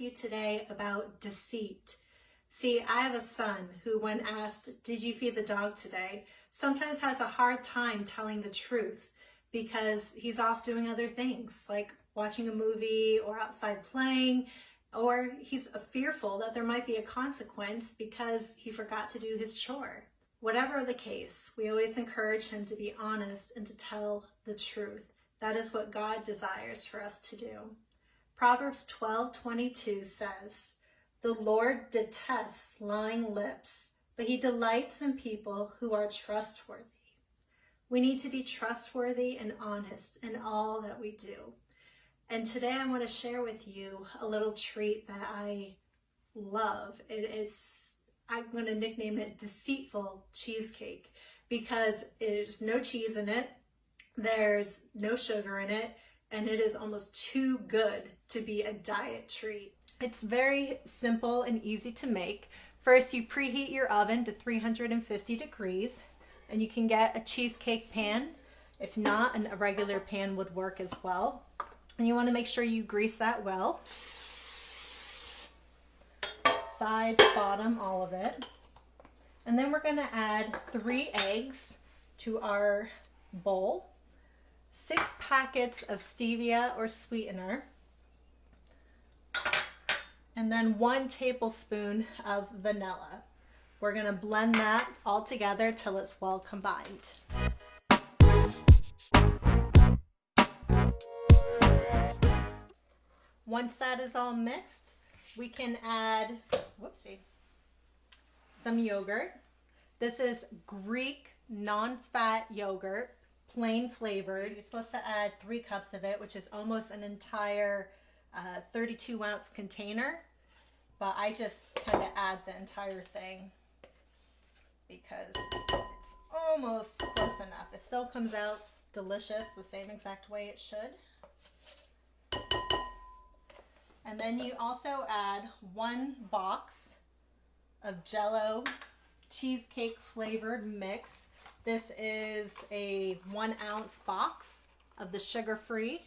you today about deceit. See, I have a son who, when asked, "Did you feed the dog today?" sometimes has a hard time telling the truth because he's off doing other things like watching a movie or outside playing, or he's fearful that there might be a consequence because he forgot to do his chore. Whatever the case, we always encourage him to be honest and to tell the truth. That is what God desires for us to do. Proverbs 12:22 says, "The Lord detests lying lips, but he delights in people who are trustworthy." We need to be trustworthy and honest in all that we do. And today I want to share with you a little treat that I love. I'm going to nickname it deceitful cheesecake because there's no cheese in it, there's no sugar in it, and it is almost too good to be a diet treat. It's very simple and easy to make. First, you preheat your oven to 350 degrees, and you can get a cheesecake pan. If not, a regular pan would work as well. And you want to make sure you grease that well. Sides, bottom, all of it. And then we're going to add 3 eggs to our bowl, 6 packets of stevia or sweetener, and then 1 tablespoon of vanilla. We're going to blend that all together till it's well combined. Once that is all mixed, we can add, some yogurt. This is Greek non-fat yogurt, plain flavored. You're supposed to add 3 cups of it, which is almost an entire 32-ounce container. But I just kind of add the entire thing because it's almost close enough. It still comes out delicious the same exact way it should. And then you also add 1 box of Jell-O cheesecake flavored mix. This is a 1-ounce box of the sugar-free.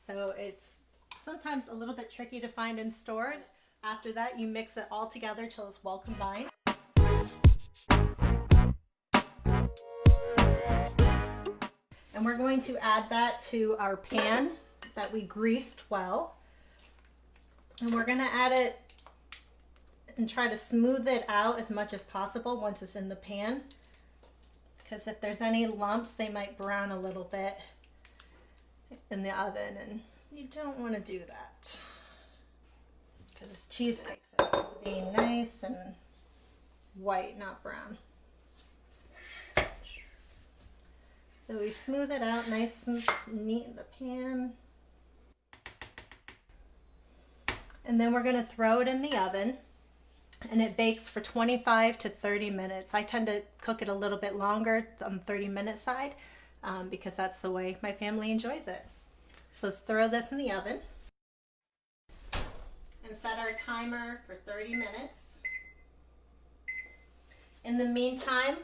So it's sometimes a little bit tricky to find in stores. After that, you mix it all together till it's well combined. And we're going to add that to our pan that we greased well. And we're going to add it and try to smooth it out as much as possible once it's in the pan. Because if there's any lumps, they might brown a little bit in the oven. And you don't want to do that. Because it's cheesecake, so it's supposed to be nice and white, not brown. So we smooth it out nice and neat in the pan. And then we're going to throw it in the oven, and it bakes for 25 to 30 minutes. I tend to cook it a little bit longer on the 30-minute side because that's the way my family enjoys it. So let's throw this in the oven and set our timer for 30 minutes. In the meantime,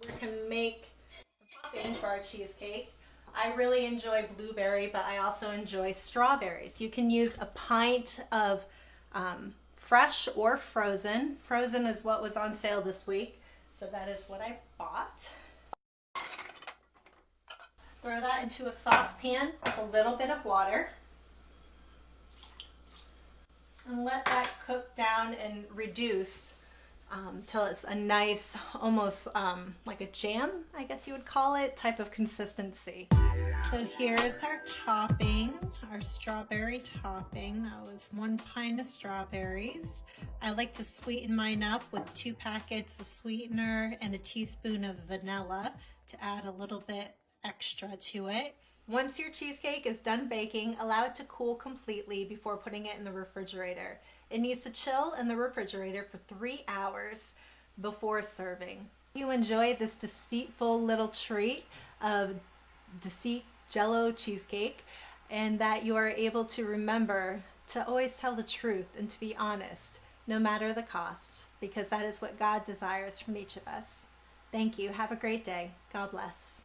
we can make some topping for our cheesecake. I really enjoy blueberry, but I also enjoy strawberries. You can use a pint of fresh or frozen. Frozen is what was on sale this week, so that is what I bought. Throw that into a saucepan with a little bit of water. And let that cook down and reduce till it's a nice, almost like a jam, I guess you would call it, type of consistency. So here's our topping, our strawberry topping. That was 1 pint of strawberries. I like to sweeten mine up with 2 packets of sweetener and a teaspoon of vanilla to add a little bit extra to it. Once your cheesecake is done baking, allow it to cool completely before putting it in the refrigerator. It needs to chill in the refrigerator for 3 hours before serving. If you enjoy this deceitful little treat of deceit Jell-O cheesecake, and that you are able to remember to always tell the truth and to be honest, no matter the cost, because that is what God desires from each of us. Thank you. Have a great day. God bless.